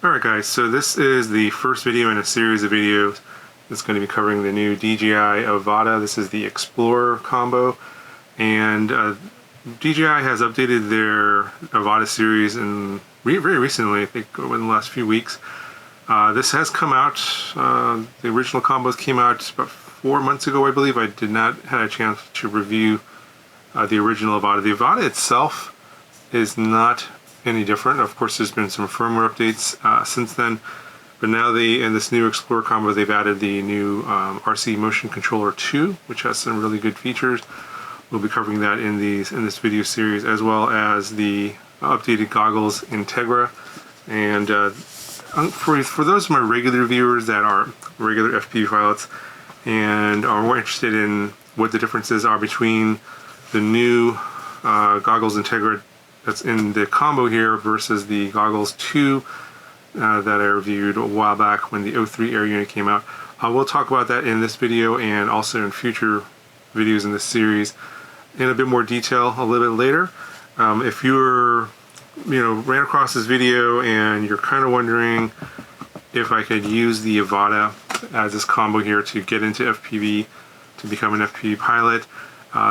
Alright guys, so this is the first video in a series of videos that's going to be covering the new DJI Avata. This is the Explorer combo, and DJI has updated their Avata series in very recently, I think within the last few weeks. This has come out, the original combos came out about 4 months ago, I believe. I did not have a chance to review the original Avata. The Avata itself is not any different. Of course, there's been some firmware updates since then, but now in this new Explorer combo, they've added the new RC Motion Controller 2, which has some really good features. We'll be covering that in this video series, as well as the updated goggles Integra. And for those of my regular viewers that are regular FPV pilots and are more interested in what the differences are between the new goggles Integra that's in the combo here versus the goggles 2 that I reviewed a while back when the 03 Air unit came out. We'll talk about that in this video and also in future videos in this series in a bit more detail a little bit later. If you're, ran across this video and you're kind of wondering if I could use the Avata as this combo here to get into FPV, to become an FPV pilot,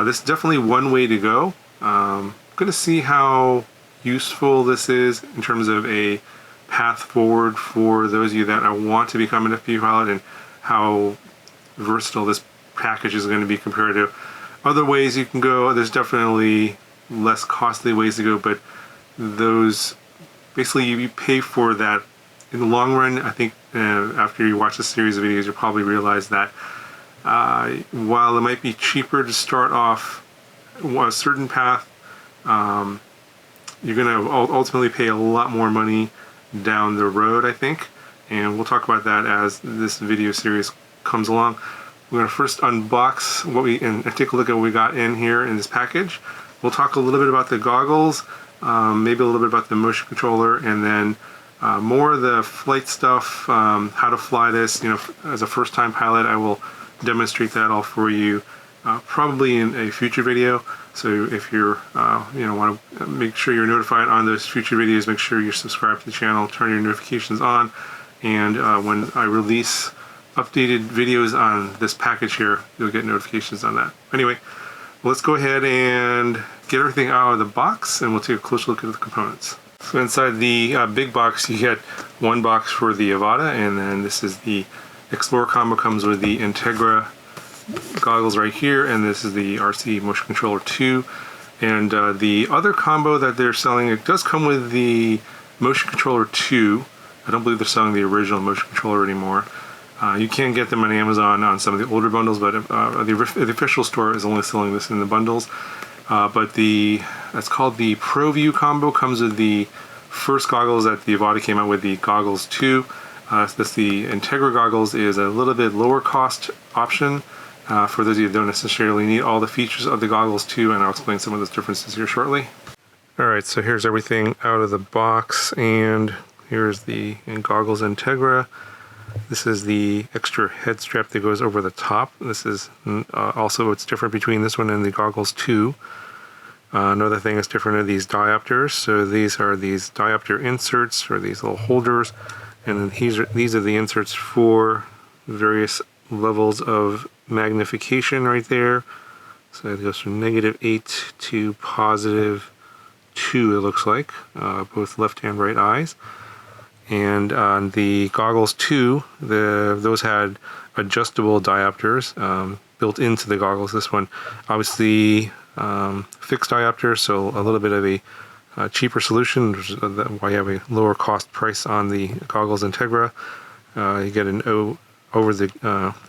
this is definitely one way to go. Going to see how useful this is in terms of a path forward for those of you that want to become an FPV pilot, and how versatile this package is going to be compared to other ways you can go. There's definitely less costly ways to go, but those basically you pay for that in the long run. I think after you watch this series of videos, you'll probably realize that while it might be cheaper to start off a certain path, you're going to ultimately pay a lot more money down the road, I think, and we'll talk about that as this video series comes along. We're going to first unbox and take a look at what we got in here in this package. We'll talk a little bit about the goggles, maybe a little bit about the motion controller, and then more of the flight stuff, how to fly this. As a first-time pilot, I will demonstrate that all for you, probably in a future video. So if you're, want to make sure you're notified on those future videos, make sure you're subscribed to the channel, turn your notifications on, and when I release updated videos on this package here, you'll get notifications on that. Anyway, let's go ahead and get everything out of the box, and we'll take a closer look at the components. So inside the big box, you get one box for the Avata, and then this is the Explorer combo. Comes with the Integra goggles right here, and this is the RC Motion Controller 2. And the other combo that they're selling, it does come with the Motion Controller 2. I don't believe they're selling the original Motion Controller anymore. You can get them on Amazon on some of the older bundles, but the official store is only selling this in the bundles. But that's called the ProView combo. Comes with the first goggles that the Avata came out with, the goggles 2. The Integra goggles is a little bit lower cost option for those of you that don't necessarily need all the features of the goggles 2, and I'll explain some of those differences here shortly. Alright, so here's everything out of the box, and here's the goggles Integra. This is the extra head strap that goes over the top. This is also what's different between this one and the goggles 2. Another thing that's different are these diopters. So these are these diopter inserts, or these little holders, and then these are the inserts for various levels of magnification right there. So it goes from -8 to +2, it looks like, both left and right eyes. And on the goggles 2, those had adjustable diopters built into the goggles. This one obviously fixed diopter, so a little bit of a cheaper solution, which is why you have a lower cost price on the goggles Integra. You get an over the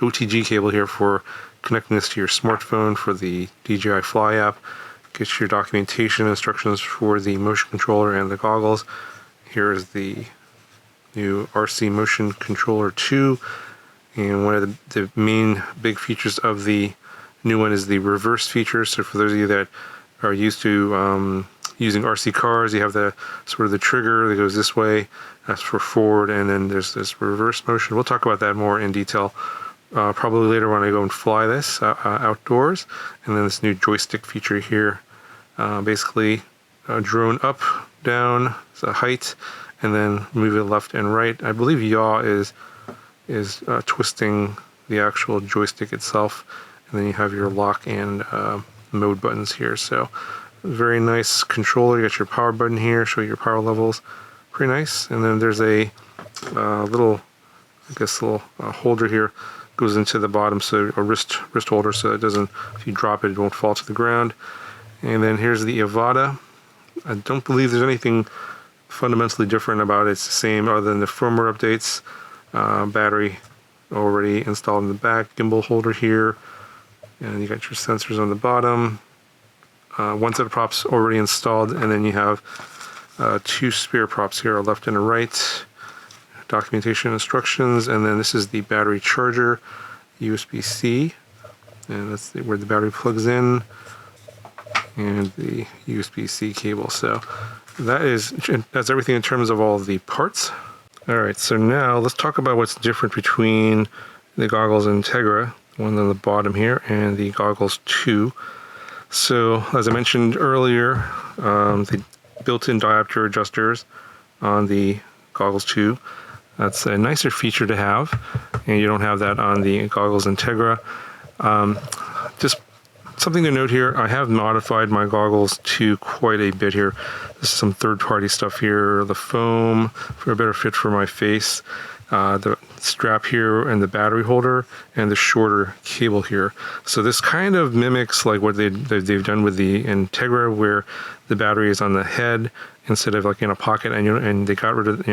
OTG cable here for connecting this to your smartphone for the DJI Fly app. Get your documentation instructions for the motion controller and the goggles. Here is the new RC Motion Controller 2, and one of the main big features of the new one is the reverse feature. So for those of you that are used to using RC cars, you have the sort of the trigger that goes this way, that's for forward, and then there's this reverse motion. We'll talk about that more in detail probably later when I go and fly this outdoors. And then this new joystick feature here, basically drone up, down, so height, and then move it left and right. I believe yaw is twisting the actual joystick itself, and then you have your lock and mode buttons here. So very nice controller. You got your power button here, show your power levels, pretty nice. And then there's a little, I guess, little holder here, goes into the bottom, so a wrist holder, so it doesn't, if you drop it, it won't fall to the ground. And then here's the Avata. I don't believe there's anything fundamentally different about it. It's the same other than the firmware updates. Battery already installed in the back, gimbal holder here, and you got your sensors on the bottom. One set of props already installed, and then you have 2 spare props here, a left and a right. Documentation instructions, and then this is the battery charger, USB-C, and that's where the battery plugs in, and the USB-C cable. So that's everything in terms of all the parts. All right, so now let's talk about what's different between the goggles Integra, one on the bottom here, and the goggles 2. So as I mentioned earlier, the built-in diopter adjusters on the goggles 2. That's a nicer feature to have, and you don't have that on the goggles Integra. Just something to note here, I have modified my goggles to quite a bit here. This is some third-party stuff here, the foam for a better fit for my face, the strap here and the battery holder, and the shorter cable here. So this kind of mimics like what they've done with the Integra, where the battery is on the head instead of like in a pocket, and they got rid of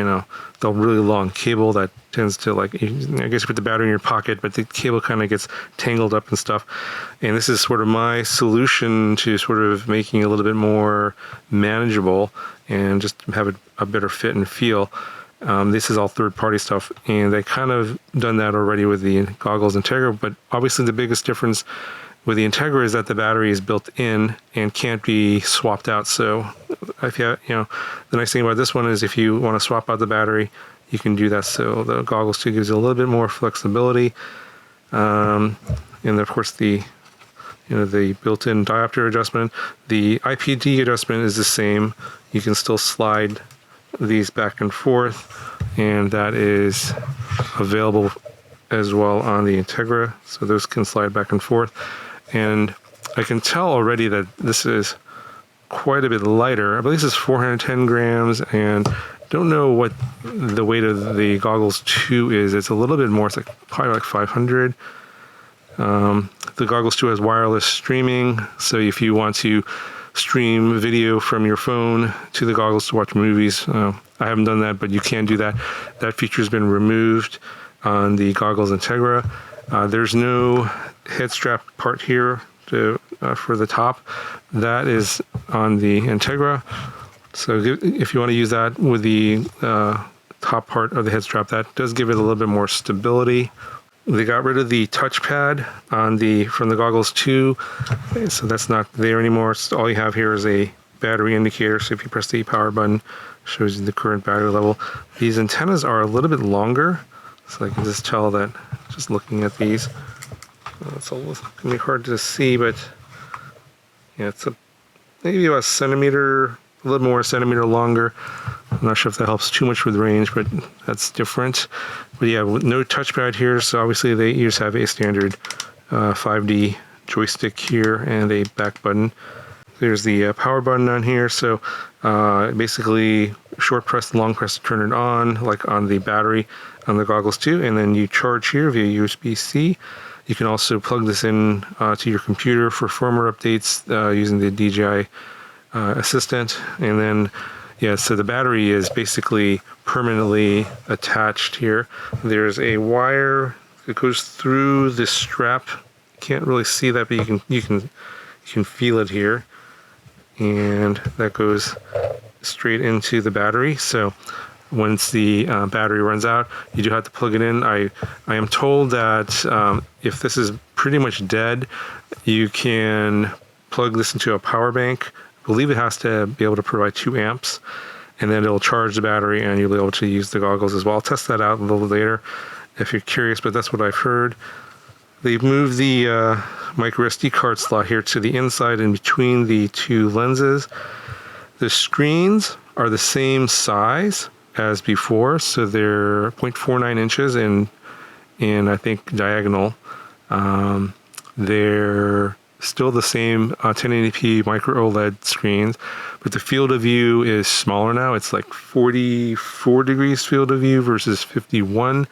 the really long cable that tends to, like, I guess you put the battery in your pocket, but the cable kind of gets tangled up and stuff. And this is sort of my solution to sort of making it a little bit more manageable and just have a better fit and feel. This is all third-party stuff, and they kind of done that already with the goggles Integra, but obviously the biggest difference with the Integra is that the battery is built in and can't be swapped out. So if you the nice thing about this one is if you want to swap out the battery, you can do that. So the goggles 2 gives you a little bit more flexibility. And of course the built-in diopter adjustment. The IPD adjustment is the same. You can still slide these back and forth, and that is available as well on the Integra. So those can slide back and forth. And I can tell already that this is quite a bit lighter. I believe this is 410 grams, and don't know what the weight of the goggles 2 is. It's a little bit more. It's probably like 500. The goggles 2 has wireless streaming, so if you want to stream video from your phone to the goggles to watch movies, I haven't done that, but you can do that. That feature's been removed on the goggles Integra. There's no head strap part here for the top. That is on the Integra. So if you want to use that with the top part of the head strap, that does give it a little bit more stability. They got rid of the touchpad from the goggles 2, so that's not there anymore. So all you have here is a battery indicator. So if you press the power button, it shows you the current battery level. These antennas are a little bit longer, so I can just tell that just looking at these. It's a little gonna be hard to see, but yeah, it's maybe about a centimeter, a little more, a centimeter longer. I'm not sure if that helps too much with range, but that's different. But yeah, with no touchpad here, so obviously they just have a standard 5D joystick here and a back button. There's the power button on here, so basically short press and long press to turn it on, like on the battery on the goggles 2, and then you charge here via USB-C. You can also plug this in to your computer for firmware updates using the DJI Assistant, and then yeah, so the battery is basically permanently attached here. There's a wire that goes through this strap. Can't really see that, but you can feel it here, and that goes straight into the battery. So once the battery runs out, you do have to plug it in. I am told that if this is pretty much dead, you can plug this into a power bank. I believe it has to be able to provide 2 amps, and then it'll charge the battery and you'll be able to use the goggles as well. I'll test that out a little later if you're curious, but that's what I've heard. They've moved the micro SD card slot here to the inside in between the 2 lenses. The screens are the same size, as before. So they're 0.49 inches in I think diagonal. They're still the same 1080p micro OLED screens, but the field of view is smaller now. It's like 44 degrees field of view versus 51,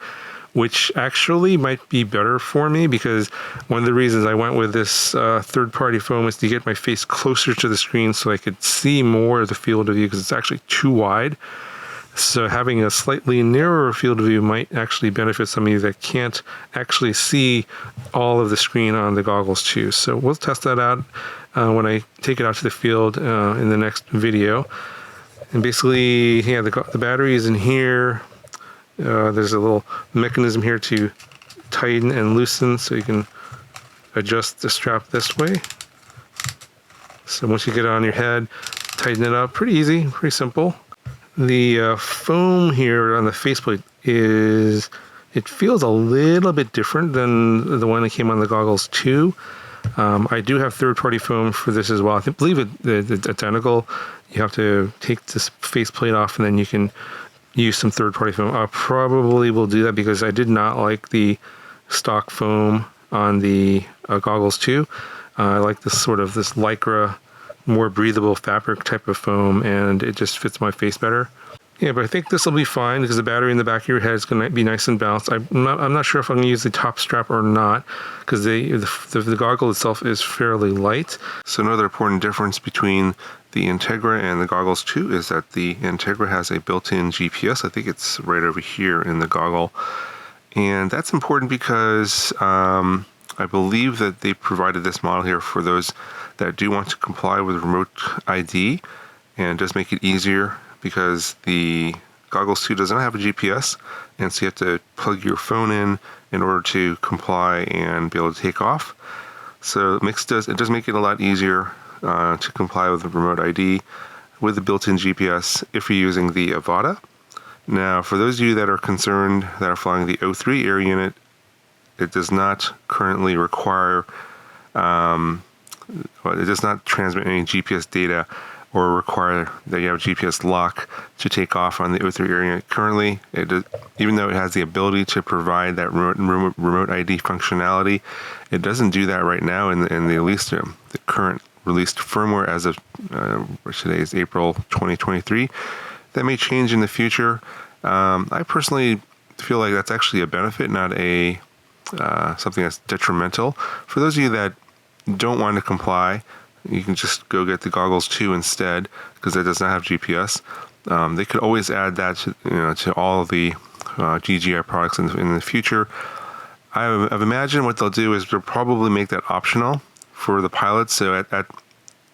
which actually might be better for me, because one of the reasons I went with this third-party foam is to get my face closer to the screen so I could see more of the field of view, because it's actually too wide. So having a slightly narrower field of view might actually benefit some of you that can't actually see all of the screen on the goggles too. So we'll test that out when I take it out to the field in the next video. And basically, yeah, the battery is in here. There's a little mechanism here to tighten and loosen, so you can adjust the strap this way. So once you get it on your head, tighten it up. Pretty easy, pretty simple. The foam here on the faceplate it feels a little bit different than the one that came on the goggles too. I do have third-party foam for this as well. I believe it's identical. You have to take this faceplate off, and then you can use some third-party foam. I probably will do that because I did not like the stock foam on the goggles too. I like this sort of this Lycra, more breathable fabric type of foam, and it just fits my face better. Yeah, but I think this will be fine because the battery in the back of your head is going to be nice and balanced. I'm not sure if I'm going to use the top strap or not, because the goggle itself is fairly light. So another important difference between the Integra and the goggles too is that the Integra has a built-in GPS. I think it's right over here in the goggle. And that's important because I believe that they provided this model here for those that do want to comply with remote ID, and does make it easier because the goggles 2 doesn't have a GPS, and so you have to plug your phone in order to comply and be able to take off. So it does make it a lot easier to comply with the remote ID with the built-in GPS if you're using the Avata. Now, for those of you that are concerned that are flying the O3 air unit, it does not currently require it does not transmit any GPS data or require that you have a GPS lock to take off on the O3 air unit. Currently, even though it has the ability to provide that remote ID functionality, it doesn't do that right now in the current released firmware as of today is April 2023. That may change in the future. I personally feel like that's actually a benefit, not a something that's detrimental. For those of you that don't want to comply, you can just go get the goggles 2 instead, because it does not have GPS. They could always add that to all of the GGI products in the future. I've imagined what they'll do is they'll probably make that optional for the pilots. So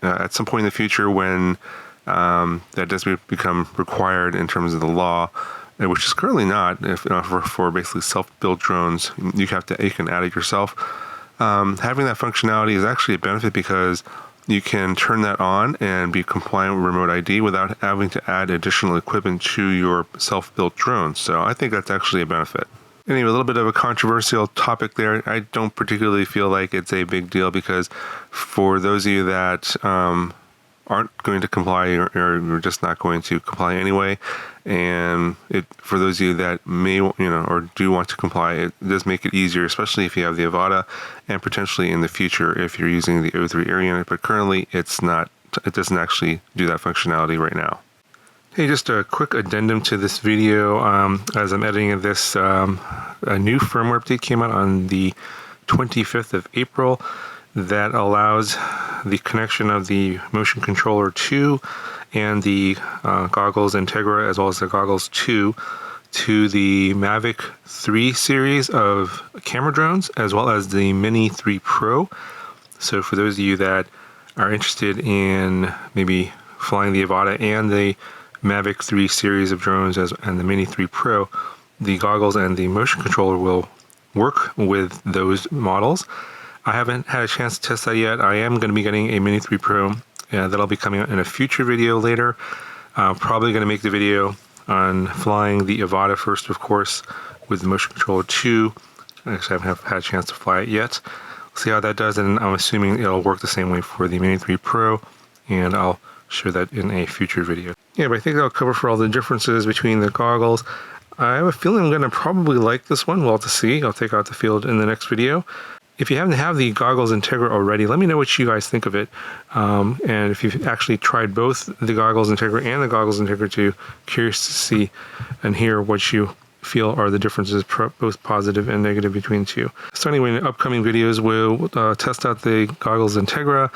at some point in the future, when that does become required in terms of the law, which is currently not, for basically self-built drones, you can add it yourself. Having that functionality is actually a benefit because you can turn that on and be compliant with remote ID without having to add additional equipment to your self-built drone. So I think that's actually a benefit. Anyway, a little bit of a controversial topic there. I don't particularly feel like it's a big deal, because for those of you that aren't going to comply, or you're just not going to comply anyway, and for those of you that may or do want to comply, it does make it easier, especially if you have the Avata, and potentially in the future if you're using the O3 air unit. But currently it doesn't actually do that functionality right now. Hey, just a quick addendum to this video. As I'm editing this, a new firmware update came out on the 25th of April that allows the connection of the motion controller 2 and the goggles Integra, as well as the goggles 2, to the Mavic 3 series of camera drones, as well as the Mini 3 Pro. So for those of you that are interested in maybe flying the Avata and the Mavic 3 series of drones and the Mini 3 Pro, the goggles and the motion controller will work with those models. I haven't had a chance to test that yet. I am going to be getting a Mini 3 Pro. That'll be coming out in a future video later. Probably going to make the video on flying the Avata first, of course, with the motion controller 2. Actually, I haven't had a chance to fly it yet. We'll see how that does, and I'm assuming it'll work the same way for the Mini 3 Pro, and I'll show that in a future video. Yeah, but I think that'll cover for all the differences between the goggles. I have a feeling I'm going to probably like this one. We'll have to see. I'll take out the field in the next video. If you happen to have the goggles Integra already, let me know what you guys think of it. And if you've actually tried both the goggles Integra and the goggles Integra 2, curious to see and hear what you feel are the differences, both positive and negative between the two. So anyway, in upcoming videos, we'll test out the goggles Integra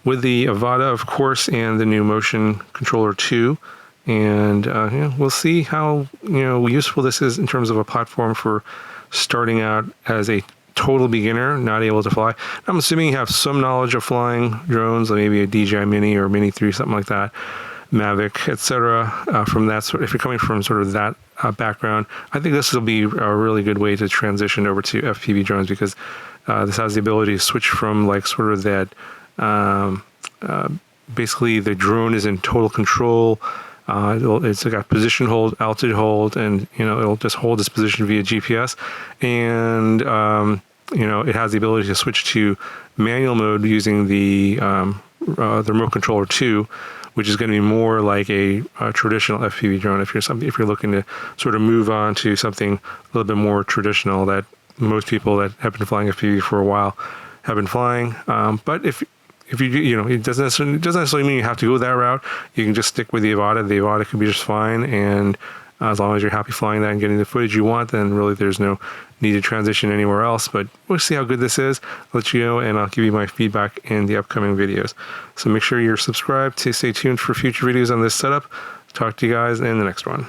with the Avata, of course, and the new Motion Controller 2. And we'll see how useful this is in terms of a platform for starting out as a total beginner, not able to fly. I'm assuming you have some knowledge of flying drones, like maybe a DJI Mini or Mini 3, something like that, Mavic, etc. From that sort, if you're coming from sort of that background, I think this will be a really good way to transition over to FPV drones, because this has the ability to switch from like sort of that basically the drone is in total control. It's got position hold, altitude hold, and it'll just hold its position via GPS, and it has the ability to switch to manual mode using the remote controller 2, which is going to be more like a traditional FPV drone. If you're looking to sort of move on to something a little bit more traditional that most people that have been flying FPV for a while have been flying, but if you it doesn't necessarily mean you have to go that route. You can just stick with the Avata. The Avata can be just fine, and as long as you're happy flying that and getting the footage you want, then really there's no need to transition anywhere else. But we'll see how good this is. I'll let you know, and I'll give you my feedback in the upcoming videos. So make sure you're subscribed to stay tuned for future videos on this setup. Talk to you guys in the next one.